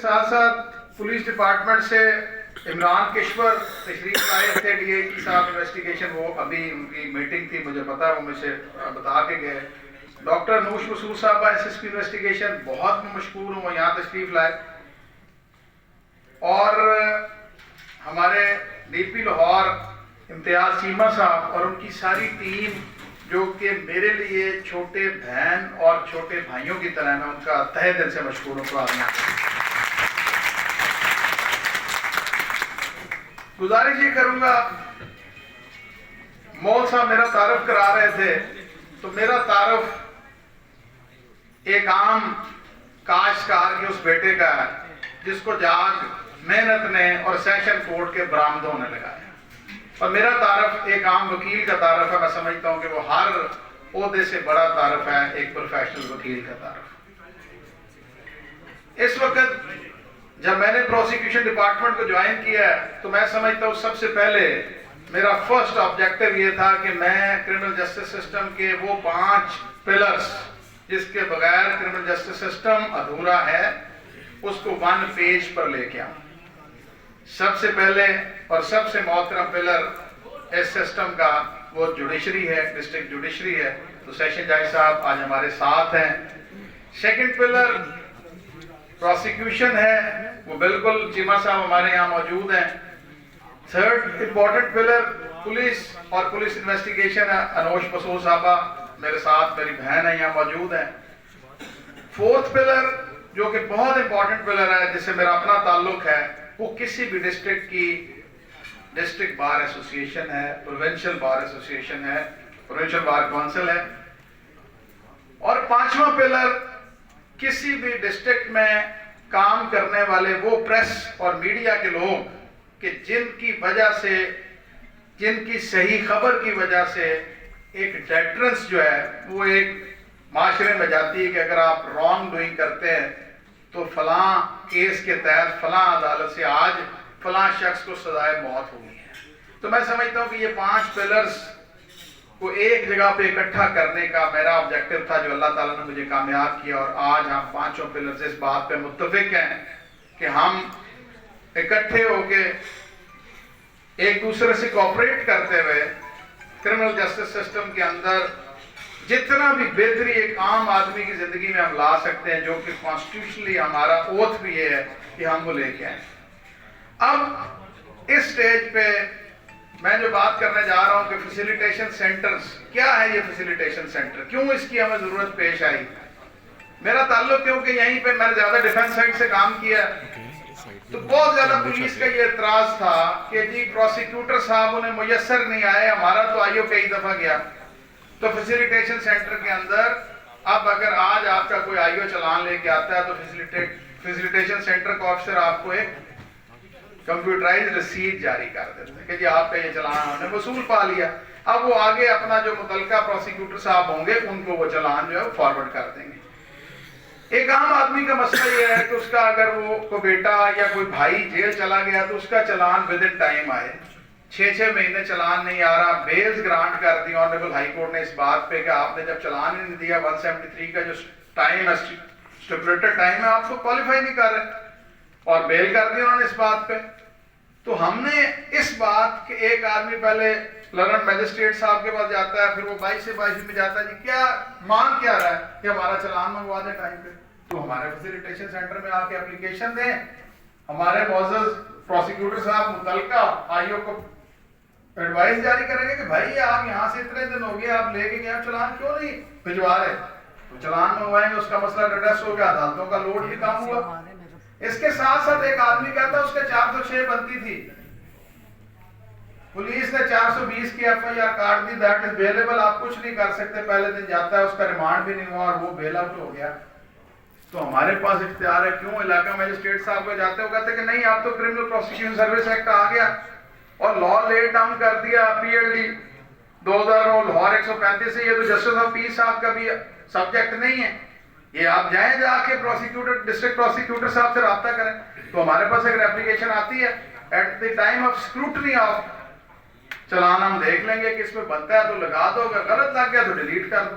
साथ साथ police department से इमरान किश्वर तशरीफ लाए थे, DIG साहब इन्वेस्टिगेशन, वो अभी उनकी मीटिंग थी, मुझे पता है, वो मुझे बता के गए। डॉक्टर नूश मसूद साहबा SSP इन्वेस्टिगेशन, बहुत मशहूर हूँ, वो यहाँ तशरीफ लाए। और हमारे DP लाहौर इम्तियाज चीमा साहब और उनकी सारी टीम, जो कि मेरे लिए छोटे बहन और छोटे भाइयों की तरह, मैं उनका तहे दिल से मशहूर हूँ। गुजारिश ये करूंगा, मौल साहब मेरा तारुफ करा रहे थे, तो मेरा तारुफ एक आम काश्तकार के उस बेटे का है जिसको जाग मेहनत ने और सेशन कोर्ट के बरामदों ने लगाया, और मेरा तारुफ एक आम वकील का तारुफ है। मैं समझता हूं कि वो हर ओहदे से बड़ा तारुफ है एक प्रोफेशनल वकील का तारुफ। इस वक्त जब मैंने प्रोसिक्यूशन डिपार्टमेंट को ज्वाइन किया तो मैं समझता हूँ सबसे पहले मेरा फर्स्ट ऑब्जेक्टिव ये था कि मैं क्रिमिनल जस्टिस सिस्टम के वो 5 पिलर्स जिसके बगैर क्रिमिनल जस्टिस सिस्टम अधूरा है, उसको 1 पेज पर लेके आऊं। सबसे पहले और सबसे मोहतरम पिलर इस सिस्टम का वो जुडिशरी है, डिस्ट्रिक्ट जुडिशरी है, तो सेशन जज साहब आज हमारे साथ हैं। सेकंड पिलर प्रोसिक्यूशन है, वो बिल्कुल चीमा साहब हमारे यहाँ मौजूद हैं। थर्ड इंपॉर्टेंट पिलर पुलिस और पुलिस इन्वेस्टिगेशन है, अनोश मसूद साहबा मेरे साथ, मेरी बहन है, यहाँ मौजूद है। फोर्थ पिलर जो कि बहुत इंपॉर्टेंट पिलर है, जिससे मेरा अपना ताल्लुक है, वो किसी भी डिस्ट्रिक्ट की डिस्ट्रिक्ट बार एसोसिएशन है, प्रोविंशियल बार एसोसिएशन है, प्रोविंशियल बार काउंसिल है। और 5वां पिलर किसी भी डिस्ट्रिक्ट में काम करने वाले वो प्रेस और मीडिया के लोग कि जिनकी वजह से, जिनकी सही खबर की वजह से एक डेटरेंस जो है वो एक माशरे में जाती है कि अगर आप रॉन्ग डूइंग करते हैं तो फलां केस के तहत फलां अदालत से आज फलां शख्स को सजाए मौत हुई है। तो मैं समझता हूँ कि ये 5 पिलर्स को एक जगह पे इकट्ठा करने का मेरा ऑब्जेक्टिव था, जो अल्लाह ताला ने मुझे कामयाब किया। और आज हम 5 पिलर्स इस बात पे मुत्तफिक हैं कि हम इकट्ठे होके एक दूसरे से कोऑपरेट करते हुए क्रिमिनल जस्टिस सिस्टम के अंदर जितना भी बेहतरी एक आम आदमी की जिंदगी में हम ला सकते हैं, जो कि कॉन्स्टिट्यूशनली हमारा ओथ भी है कि हम वो लेके आए। अब इस स्टेज पे मैं जो बात करने जा रहा हूं कि फैसिलिटेशन सेंटर्स क्या है, ये फैसिलिटेशन सेंटर क्यों इसकी हमें जरूरत पेश आई। मेरा ताल्लुक क्योंकि यहीं पे मैंने ज्यादा डिफेंस साइड से काम किया, तो बहुत ज्यादा पुलिस का ये एतराज था कि जी प्रोसिक्यूटर साहब उन्हें मुयस्सर नहीं आए, हमारा तो आईओ कई दफा गया। तो फैसिलिटेशन सेंटर के अंदर अब अगर आज आपका कोई आईओ चलान लेके आता है तो फैसिलिटेशन सेंटर का ऑफिसर आपको एक कंप्यूटराइज्ड रसीद जारी कर देते हैं कि जी आपका ये चलान हमने वसूल पा लिया। अब वो आगे अपना जो मुतलका प्रोसिक्यूटर साहब होंगे उनको वो चलान जो है फॉरवर्ड कर देंगे। एक आम आदमी का मसला ये है कि उसका अगर वो कोई बेटा या कोई भाई जेल चला गया तो उसका चलान विद इन टाइम आए। 6-6 महीने चलान नहीं आ रहा, बेल्स ग्रांट कर दी ऑनरेबल हाई कोर्ट ने इस बात पे कि आपने जब चलान नहीं दिया 173 का जो टाइम है, स्टिपुलेटेड टाइम है, आपको क्वालिफाई नहीं कर रहे, और बेल कर दी उन्होंने इस बात पे। तो हमने इस बात के एक आदमी पहले लर्नड मैजिस्ट्रेट साहब के पास जाता है, फिर वो 22 से 22 में जाता है, जी क्या मांग क्या रहा है कि हमारा चलान मंगवा दे टाइम पे। तो हमारे फैसिलिटेशन सेंटर में आके एप्लीकेशन दें, हमारे मौजूद प्रोसिक्यूटर साहब मुतलका आईओ को एडवाइस जारी करेंगे कि भाई आप यहाँ से इतने दिन हो गए, आप लेके गए, आप चलान क्यों नहीं भिजवा रहे, तो चलान मंगवाएंगे, उसका मसला एड्रेस हो गया, अदालतों का लोड भी कम हुआ। इसके साथ साथ एक आदमी कहता है उसके 406 बनती थी, पुलिस ने 420 की FIR काट दी, दैट इज बेलेबल, आप कुछ नहीं कर सकते। पहले दिन जाता है, उसका रिमांड भी नहीं हुआ और वो बेल आउट हो गया। तो हमारे पास इख्तियार है, क्यों इलाका मैजिस्ट्रेट साहब को जाते हो, कहते कि नहीं आप तो क्रिमिनल प्रोसिक्यूशन सर्विस एक्ट आ गया और लॉ लेट डाउन कर दिया, PLD 2009 लाहौर 135 से, ये तो जस्टिस ऑफ पीस साहब का भी सब्जेक्ट नहीं है, ये आप जाएं जाके प्रोसिक्यूटर डिस्ट्रिक्ट प्रोसिक्यूटर साहब से राब्ता करें। तो हमारे पास एक एप्लीकेशन आती है, at the time of scrutiny of challan हम देख लेंगे कि इसमें बनता है तो लगा दो, अगर गलत लग गया तो डिलीट कर दो।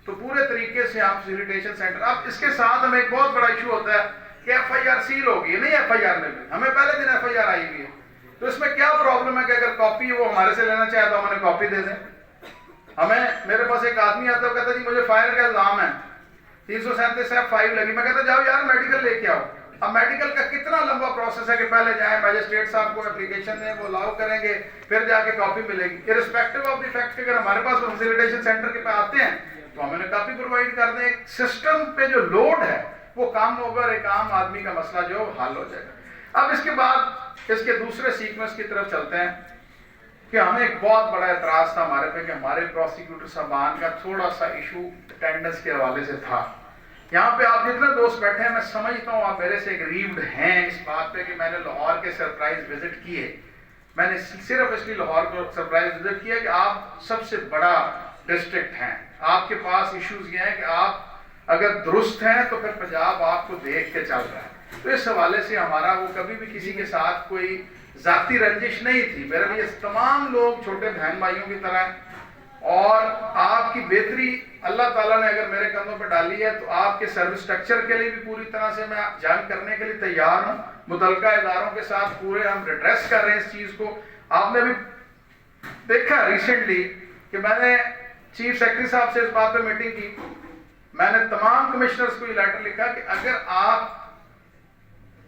तो पूरे तरीके से आप फैसिलिटेशन सेंटर। अब इसके साथ हमें एक बहुत बड़ा इशू होता है کہ FIR سیل ہوگی. نہیں FIR میں بھی ہمیں پہلے دن FIR آئی ہوئی ہے. تو اس میں کیا پرابلم ہے کہ اگر کاپی وہ ہمارے سے لینا چاہے تو ہم انہیں کاپی دے دیں. ہمیں میرے پاس ایک آدمی آتا ہے کہتا ہے جی مجھے فائر کا الزام ہے 337(5) لگی. میں کہتا جاؤ یار میڈیکل لے کے آؤ. اب میڈیکل کا کتنا لمبا پروسیس ہے کہ پہلے جائیں میجسٹریٹ صاحب کو اپلیکیشن دیں, وہ الاؤ کریں گے, پھر جا کے کاپی ملے گی. ارسپیکٹو آف دی فیکٹ کہ اگر ہمارے پاس فیسیلیٹیشن سینٹر کے پہ آتے ہیں تو ہم انہیں کاپی پرووائڈ کر دیں. ایک سسٹم پہ جو لوڈ ہے وہ کم ہوگا اور ایک عام آدمی کا مسئلہ جو حل ہو جائے گا. اب اس کے بعد اس کے دوسرے سیکوینس کی طرف چلتے ہیں کہ ہمیں ایک بہت بڑا اعتراض تھا ہمارے پہ کہ ہمارے پروسیکیوٹر صاحبان کا تھوڑا سا ایشو اٹینڈنس کے حوالے سے تھا. یہاں پہ آپ جتنے دوست بیٹھے ہیں میں سمجھتا ہوں آپ میرے سے ایک ریوڈ ہیں اس بات پہ کہ میں نے لاہور کے سرپرائز وزٹ کیے. میں نے صرف اس لیے لاہور کو سرپرائز وزٹ کیا کہ آپ سب سے بڑا ڈسٹرکٹ ہیں, آپ کے پاس ایشوز یہ ہیں کہ آپ اگر درست ہیں تو پھر پنجاب آپ کو دیکھ کے چل رہا ہے. تو اس حوالے سے ہمارا وہ کبھی بھی کسی کے ساتھ کوئی ذاتی رنجش نہیں تھی. میرے لیے تمام لوگ چھوٹے بہن بھائیوں کی طرح ہیں اور آپ کی بہتری اللہ تعالیٰ نے اگر میرے کندھوں پہ ڈالی ہے تو آپ کے سروس سٹرکچر کے لیے بھی پوری طرح سے میں جنگ کرنے کے لیے تیار ہوں. متعلقہ اداروں کے ساتھ پورے ہم ریڈریس کر رہے ہیں اس چیز کو. آپ نے بھی دیکھا ریسنٹلی کہ میں نے چیف سیکرٹری صاحب سے اس بات پہ میٹنگ کی. میں نے تمام کمشنرز کو یہ لیٹر لکھا کہ اگر آپ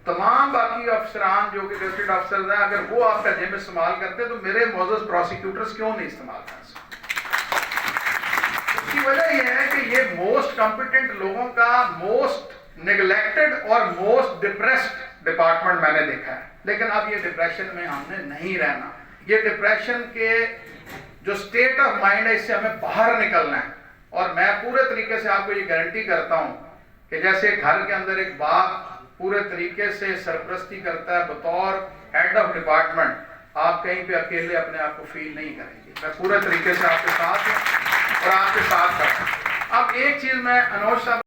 تمام باقی افسران جو کہ ڈسٹرکٹ افسرز ہیں اگر وہ آپ کا جم استعمال کرتے ہیں تو میرے معزز پروسیکیوٹرز کیوں نہیں استعمال کر سکتے. اس کی وجہ یہ ہے کہ یہ موسٹ کمپیٹنٹ لوگوں کا موسٹ نیگلیکٹڈ اور موسٹ ڈپریسڈ ڈپارٹمنٹ میں نے دیکھا ہے. لیکن اب یہ ڈپریشن میں ہم نے نہیں رہنا. یہ ڈپریشن کے جو سٹیٹ آف مائنڈ ہے اس سے ہمیں باہر نکلنا ہے. اور میں پورے طریقے سے آپ کو یہ گارنٹی کرتا ہوں کہ جیسے گھر کے اندر ایک باپ پورے طریقے سے سرپرستی کرتا ہے بطور ہیڈ آف ڈپارٹمنٹ, آپ کہیں پہ اکیلے اپنے آپ کو فیل نہیں کریں گے. میں پورے طریقے سے آپ کے ساتھ ہوں اور آپ کے ساتھ کرتا ہوں. اب ایک چیز میں انوش صاحب